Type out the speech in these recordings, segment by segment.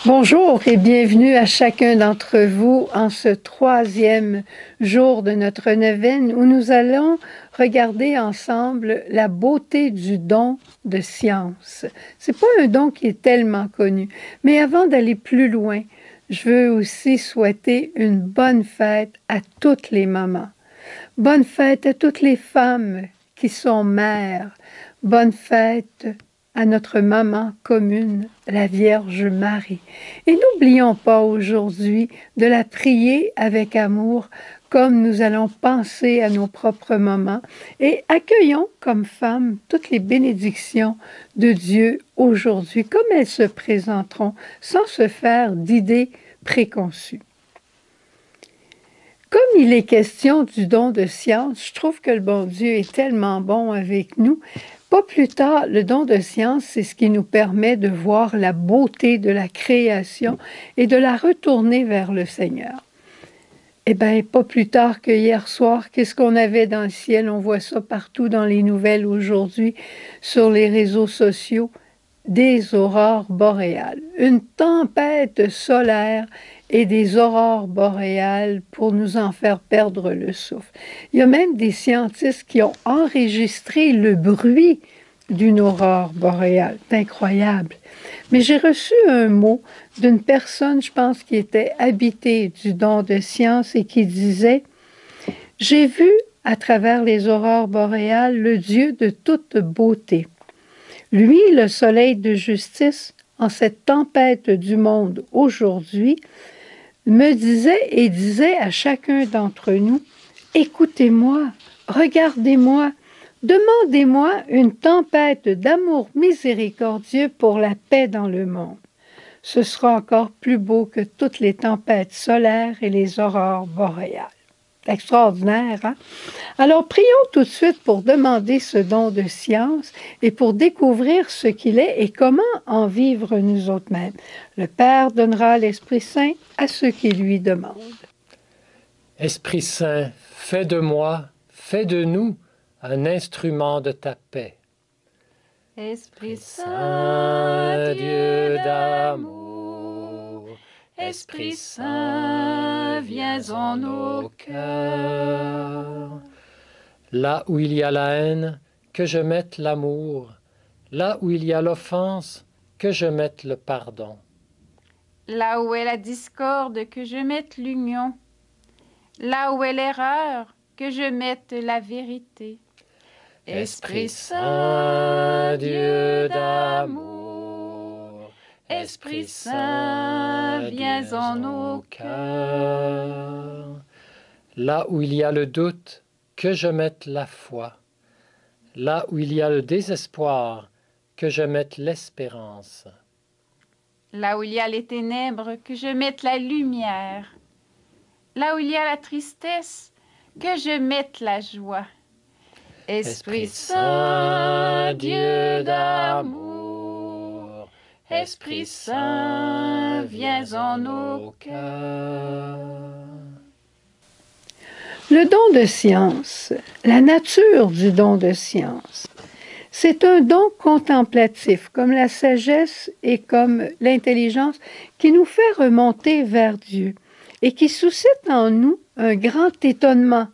Bonjour et bienvenue à chacun d'entre vous en ce troisième jour de notre neuvaine où nous allons regarder ensemble la beauté du don de science. C'est pas un don qui est tellement connu, mais avant d'aller plus loin, je veux aussi souhaiter une bonne fête à toutes les mamans. Bonne fête à toutes les femmes qui sont mères. Bonne fête à notre maman commune, la Vierge Marie. Et n'oublions pas aujourd'hui de la prier avec amour comme nous allons penser à nos propres mamans et accueillons comme femmes toutes les bénédictions de Dieu aujourd'hui comme elles se présenteront sans se faire d'idées préconçues. Comme il est question du don de science, je trouve que le bon Dieu est tellement bon avec nous. Pas plus tard, le don de science, c'est ce qui nous permet de voir la beauté de la création et de la retourner vers le Seigneur. Eh bien, pas plus tard que hier soir, qu'est-ce qu'on avait dans le ciel? On voit ça partout dans les nouvelles aujourd'hui, sur les réseaux sociaux, des aurores boréales. Une tempête solaire et des aurores boréales pour nous en faire perdre le souffle. Il y a même des scientifiques qui ont enregistré le bruit d'une aurore boréale. C'est incroyable. Mais j'ai reçu un mot d'une personne, je pense, qui était habitée du don de science et qui disait « J'ai vu à travers les aurores boréales le Dieu de toute beauté. Lui, le soleil de justice, en cette tempête du monde aujourd'hui, me disait et disait à chacun d'entre nous, « Écoutez-moi, regardez-moi, demandez-moi une tempête d'amour miséricordieux pour la paix dans le monde. Ce sera encore plus beau que toutes les tempêtes solaires et les aurores boréales. » Extraordinaire, hein? Alors, prions tout de suite pour demander ce don de science et pour découvrir ce qu'il est et comment en vivre nous autres-mêmes. Le Père donnera l'Esprit Saint à ceux qui lui demandent. Esprit Saint, fais de moi, fais de nous un instrument de ta paix. Esprit Saint, Dieu d'amour, Esprit Saint, viens en nos cœurs. Là où il y a la haine, que je mette l'amour. Là où il y a l'offense, que je mette le pardon. Là où est la discorde, que je mette l'union. Là où est l'erreur, que je mette la vérité. Esprit Saint, Dieu d'amour, Esprit Saint, viens en nos cœurs. Là où il y a le doute, que je mette la foi. Là où il y a le désespoir, que je mette l'espérance. Là où il y a les ténèbres, que je mette la lumière. Là où il y a la tristesse, que je mette la joie. Esprit Saint, Dieu d'amour, Esprit Saint, viens en nos cœurs. Le don de science, la nature du don de science, c'est un don contemplatif, comme la sagesse et comme l'intelligence, qui nous fait remonter vers Dieu et qui suscite en nous un grand étonnement,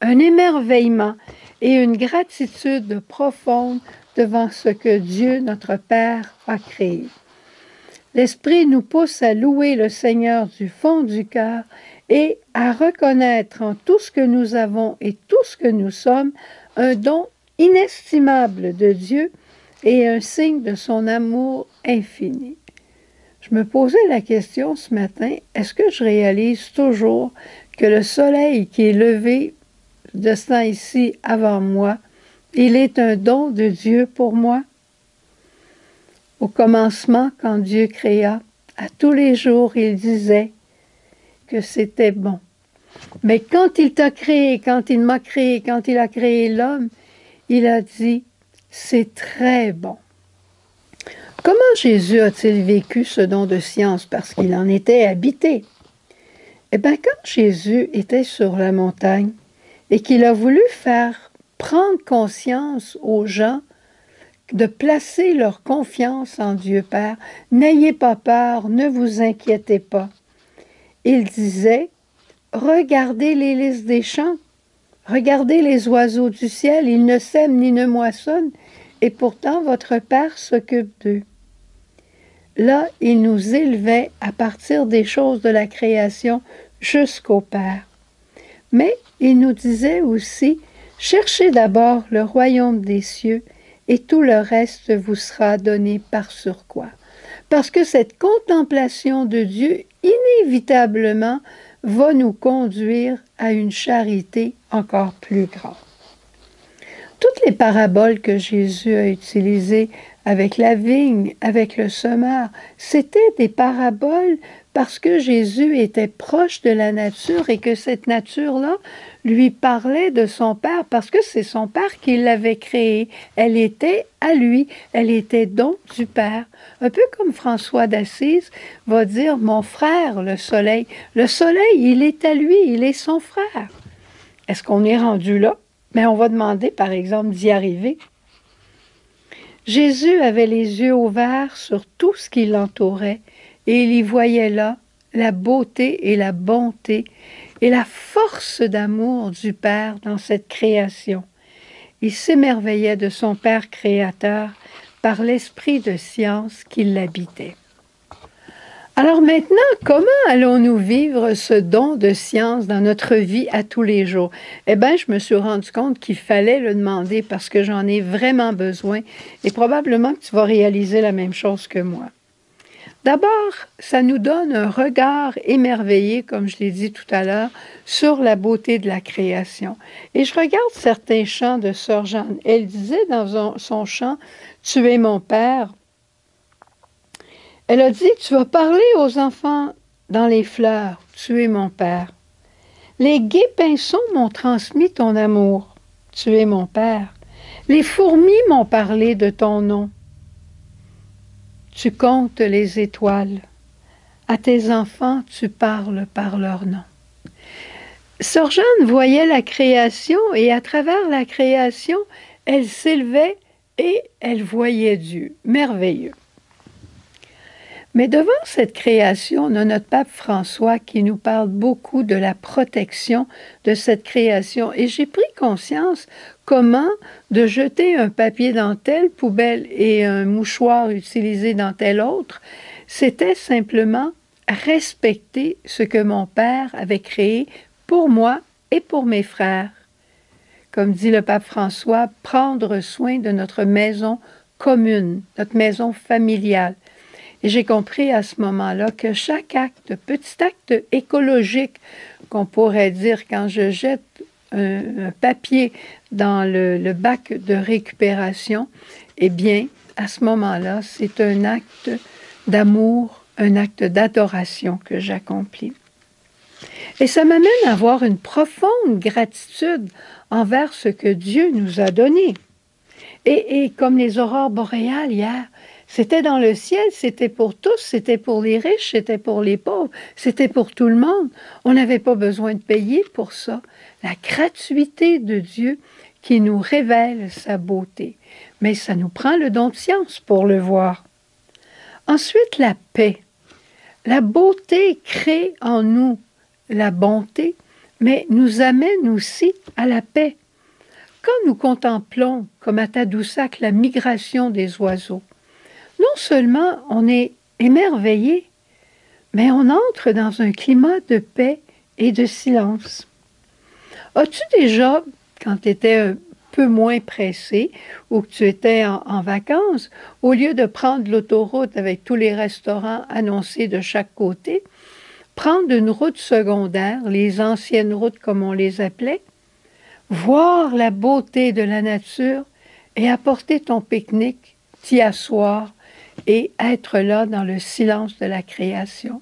un émerveillement et une gratitude profonde devant ce que Dieu, notre Père, a créé. L'Esprit nous pousse à louer le Seigneur du fond du cœur et à reconnaître en tout ce que nous avons et tout ce que nous sommes un don inestimable de Dieu et un signe de son amour infini. Je me posais la question ce matin, est-ce que je réalise toujours que le soleil qui est levé de ce temps ici avant moi, il est un don de Dieu pour moi? Au commencement, quand Dieu créa, à tous les jours, il disait que c'était bon. Mais quand il t'a créé, quand il m'a créé, quand il a créé l'homme, il a dit, c'est très bon. Comment Jésus a-t-il vécu ce don de science? Parce qu'il en était habité. Eh bien, quand Jésus était sur la montagne et qu'il a voulu faire prendre conscience aux gens de placer leur confiance en Dieu Père. N'ayez pas peur, ne vous inquiétez pas. Il disait, regardez les lys des champs, regardez les oiseaux du ciel, ils ne sèment ni ne moissonnent, et pourtant votre Père s'occupe d'eux. Là, il nous élevait à partir des choses de la création jusqu'au Père. Mais il nous disait aussi, cherchez d'abord le royaume des cieux et tout le reste vous sera donné par surcroît. Parce que cette contemplation de Dieu, inévitablement, va nous conduire à une charité encore plus grande. Toutes les paraboles que Jésus a utilisées avec la vigne, avec le semeur, c'étaient des paraboles parce que Jésus était proche de la nature et que cette nature-là lui parlait de son Père parce que c'est son Père qui l'avait créée. Elle était à lui, elle était don du Père. Un peu comme François d'Assise va dire « Mon frère, le soleil ». Le soleil, il est à lui, il est son frère. Est-ce qu'on est rendu là? Mais on va demander, par exemple, d'y arriver. Jésus avait les yeux ouverts sur tout ce qui l'entourait et il y voyait là la beauté et la bonté et la force d'amour du Père dans cette création. Il s'émerveillait de son Père créateur par l'esprit de science qui l'habitait. Alors maintenant, comment allons-nous vivre ce don de science dans notre vie à tous les jours? Eh bien, je me suis rendu compte qu'il fallait le demander parce que j'en ai vraiment besoin et probablement que tu vas réaliser la même chose que moi. D'abord, ça nous donne un regard émerveillé, comme je l'ai dit tout à l'heure, sur la beauté de la création. Et je regarde certains chants de Sœur Jeanne. Elle disait dans son chant « Tu es mon Père ». Elle a dit, tu vas parler aux enfants dans les fleurs, tu es mon Père. Les gais pinsons m'ont transmis ton amour, tu es mon Père. Les fourmis m'ont parlé de ton nom. Tu comptes les étoiles. À tes enfants, tu parles par leur nom. Sœur Jeanne voyait la création et à travers la création, elle s'élevait et elle voyait Dieu. Merveilleux. Mais devant cette création, on a notre pape François qui nous parle beaucoup de la protection de cette création. Et j'ai pris conscience comment de jeter un papier dans telle poubelle et un mouchoir utilisé dans telle autre, c'était simplement respecter ce que mon Père avait créé pour moi et pour mes frères. Comme dit le pape François, prendre soin de notre maison commune, notre maison familiale. Et j'ai compris à ce moment-là que chaque acte, petit acte écologique, qu'on pourrait dire quand je jette un papier dans le bac de récupération, eh bien, à ce moment-là, c'est un acte d'amour, un acte d'adoration que j'accomplis. Et ça m'amène à avoir une profonde gratitude envers ce que Dieu nous a donné. Et comme les aurores boréales hier, c'était dans le ciel, c'était pour tous, c'était pour les riches, c'était pour les pauvres, c'était pour tout le monde. On n'avait pas besoin de payer pour ça. La gratuité de Dieu qui nous révèle sa beauté. Mais ça nous prend le don de science pour le voir. Ensuite, la paix. La beauté crée en nous la bonté, mais nous amène aussi à la paix. Quand nous contemplons, comme à Tadoussac, la migration des oiseaux, non seulement on est émerveillé, mais on entre dans un climat de paix et de silence. As-tu déjà, quand tu étais un peu moins pressé ou que tu étais en vacances, au lieu de prendre l'autoroute avec tous les restaurants annoncés de chaque côté, prendre une route secondaire, les anciennes routes comme on les appelait, voir la beauté de la nature et apporter ton pique-nique, t'y asseoir, et être là dans le silence de la création.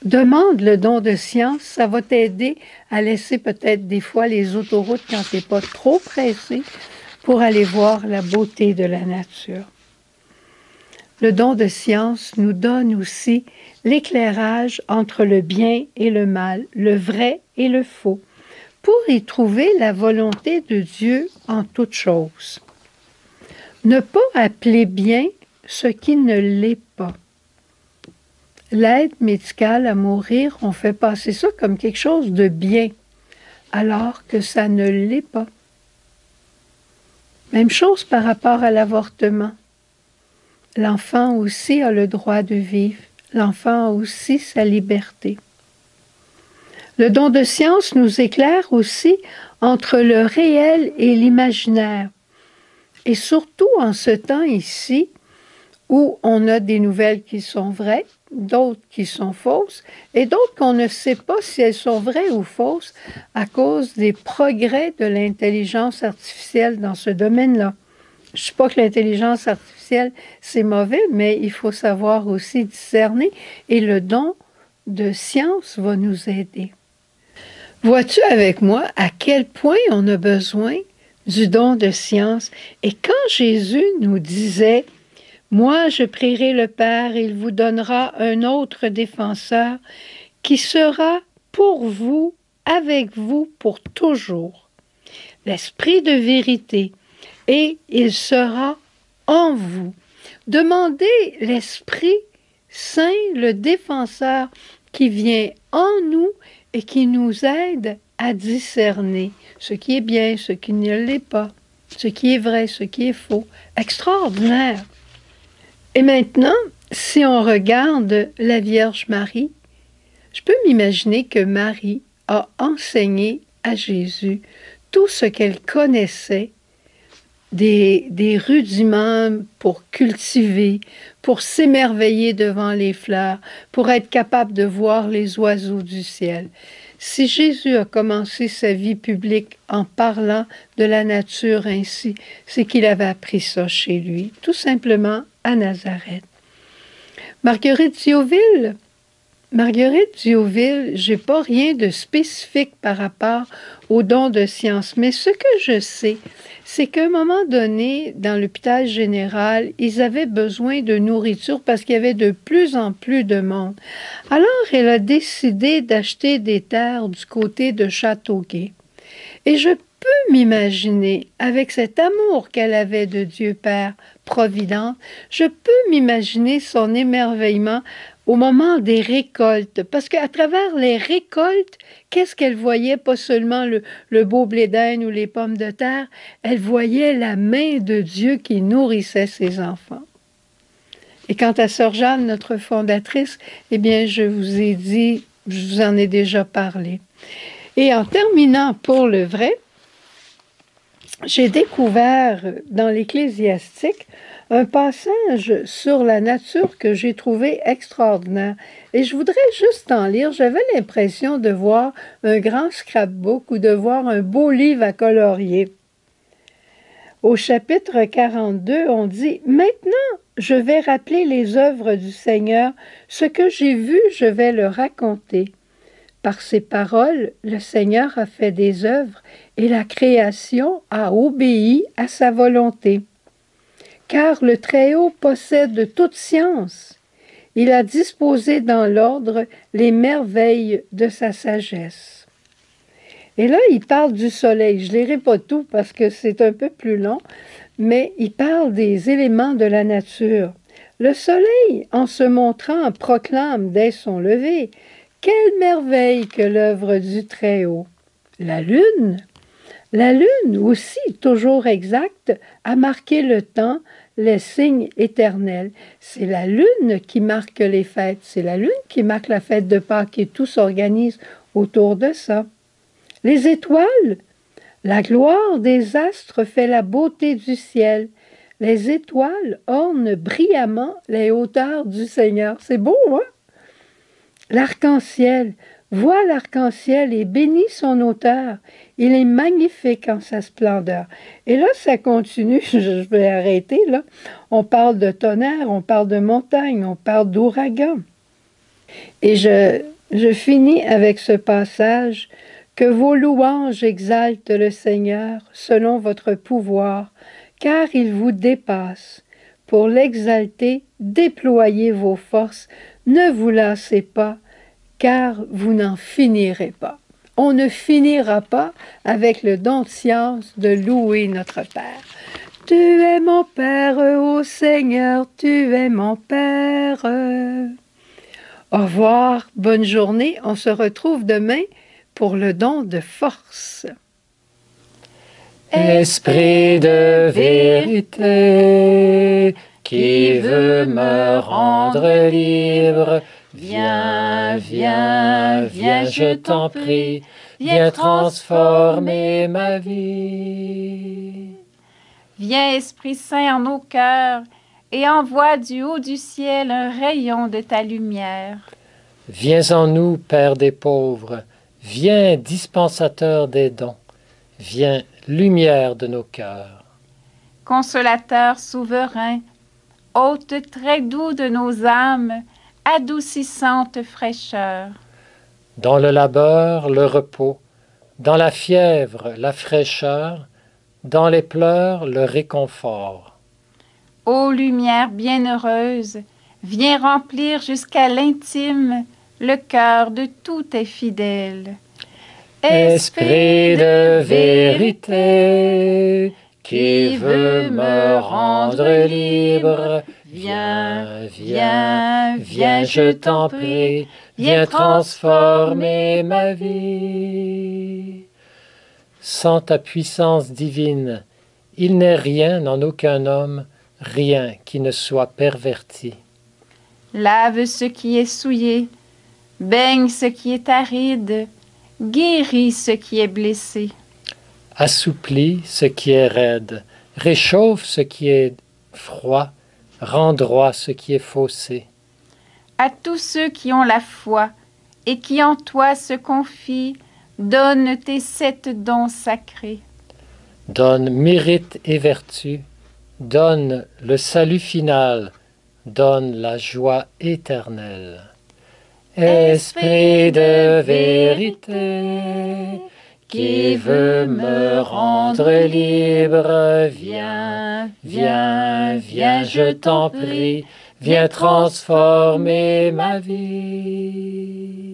Demande le don de science, ça va t'aider à laisser peut-être des fois les autoroutes quand tu n'es pas trop pressé pour aller voir la beauté de la nature. Le don de science nous donne aussi l'éclairage entre le bien et le mal, le vrai et le faux, pour y trouver la volonté de Dieu en toutes choses. Ne pas appeler bien ce qui ne l'est pas. L'aide médicale à mourir, on fait passer ça comme quelque chose de bien, alors que ça ne l'est pas. Même chose par rapport à l'avortement. L'enfant aussi a le droit de vivre. L'enfant a aussi sa liberté. Le don de science nous éclaire aussi entre le réel et l'imaginaire. Et surtout en ce temps ici, où on a des nouvelles qui sont vraies, d'autres qui sont fausses, et d'autres qu'on ne sait pas si elles sont vraies ou fausses à cause des progrès de l'intelligence artificielle dans ce domaine-là. Je ne dis pas que l'intelligence artificielle, c'est mauvais, mais il faut savoir aussi discerner, et le don de science va nous aider. Vois-tu avec moi à quel point on a besoin du don de science? Et quand Jésus nous disait « Moi, je prierai le Père, et il vous donnera un autre défenseur qui sera pour vous, avec vous pour toujours, l'Esprit de vérité, et il sera en vous. » Demandez l'Esprit Saint, le défenseur, qui vient en nous et qui nous aide à discerner ce qui est bien, ce qui ne l'est pas, ce qui est vrai, ce qui est faux. Extraordinaire! Et maintenant, si on regarde la Vierge Marie, je peux m'imaginer que Marie a enseigné à Jésus tout ce qu'elle connaissait des rudiments pour cultiver, pour s'émerveiller devant les fleurs, pour être capable de voir les oiseaux du ciel. Si Jésus a commencé sa vie publique en parlant de la nature ainsi, c'est qu'il avait appris ça chez lui, tout simplement à Nazareth. Marguerite Diouville, j'ai pas rien de spécifique par rapport au don de science, mais ce que je sais, c'est qu'à un moment donné, dans l'hôpital général, ils avaient besoin de nourriture parce qu'il y avait de plus en plus de monde. Alors, elle a décidé d'acheter des terres du côté de Châteauguay. Et je peux m'imaginer, avec cet amour qu'elle avait de Dieu Père Providence, je peux m'imaginer son émerveillement au moment des récoltes, parce qu'à travers les récoltes, qu'est-ce qu'elle voyait? Pas seulement le beau blé d'Inde ou les pommes de terre, elle voyait la main de Dieu qui nourrissait ses enfants. Et quant à Sœur Jeanne, notre fondatrice, eh bien, je vous ai dit, je vous en ai déjà parlé. Et en terminant pour le vrai, j'ai découvert dans l'Ecclésiastique un passage sur la nature que j'ai trouvé extraordinaire. Et je voudrais juste en lire. J'avais l'impression de voir un grand scrapbook ou de voir un beau livre à colorier. Au chapitre 42, on dit « Maintenant, je vais rappeler les œuvres du Seigneur. Ce que j'ai vu, je vais le raconter. » Par ses paroles, le Seigneur a fait des œuvres et la création a obéi à sa volonté. Car le Très-Haut possède toute science. Il a disposé dans l'ordre les merveilles de sa sagesse. Et là, il parle du soleil. Je ne lirai pas tout parce que c'est un peu plus long, mais il parle des éléments de la nature. Le soleil, en se montrant, proclame dès son lever « Quelle merveille que l'œuvre du Très-Haut !» La lune aussi, toujours exacte, a marqué le temps, les signes éternels. C'est la lune qui marque les fêtes. C'est la lune qui marque la fête de Pâques et tout s'organise autour de ça. Les étoiles, la gloire des astres fait la beauté du ciel. Les étoiles ornent brillamment les hauteurs du Seigneur. C'est beau, hein? L'arc-en-ciel, vois l'arc-en-ciel et bénis son auteur. Il est magnifique en sa splendeur. Et là, ça continue, je vais arrêter là. On parle de tonnerre, on parle de montagne, on parle d'ouragan. Et je finis avec ce passage. Que vos louanges exaltent le Seigneur selon votre pouvoir, car il vous dépasse. Pour l'exalter, déployez vos forces, ne vous lassez pas, car vous n'en finirez pas. On ne finira pas avec le don de science de louer notre Père. tu es mon Père, ô Seigneur, tu es mon Père. Au revoir, bonne journée, on se retrouve demain pour le don de force. Esprit de vérité, qui veut me rendre libre, viens, viens, viens, je t'en prie, viens transformer ma vie. Viens, Esprit Saint, en nos cœurs, et envoie du haut du ciel un rayon de ta lumière. Viens en nous, Père des pauvres, viens, dispensateur des dons, viens, lumière de nos cœurs. Consolateur souverain, hôte très doux de nos âmes, adoucissante fraîcheur. Dans le labeur, le repos, dans la fièvre, la fraîcheur, dans les pleurs, le réconfort. Ô lumière bienheureuse, viens remplir jusqu'à l'intime le cœur de tous tes fidèles. Esprit de vérité, qui veut me rendre libre, viens, viens, viens, je t'en prie, viens transformer ma vie. Sans ta puissance divine, il n'est rien en aucun homme, rien qui ne soit perverti. Lave ce qui est souillé, baigne ce qui est aride, guéris ce qui est blessé. Assouplis ce qui est raide, réchauffe ce qui est froid, rends droit ce qui est faussé. À tous ceux qui ont la foi et qui en toi se confient, donne tes 7 dons sacrés. Donne mérite et vertu, donne le salut final, donne la joie éternelle. Esprit de vérité, qui veut me rendre libre, viens, viens, viens, je t'en prie, viens transformer ma vie.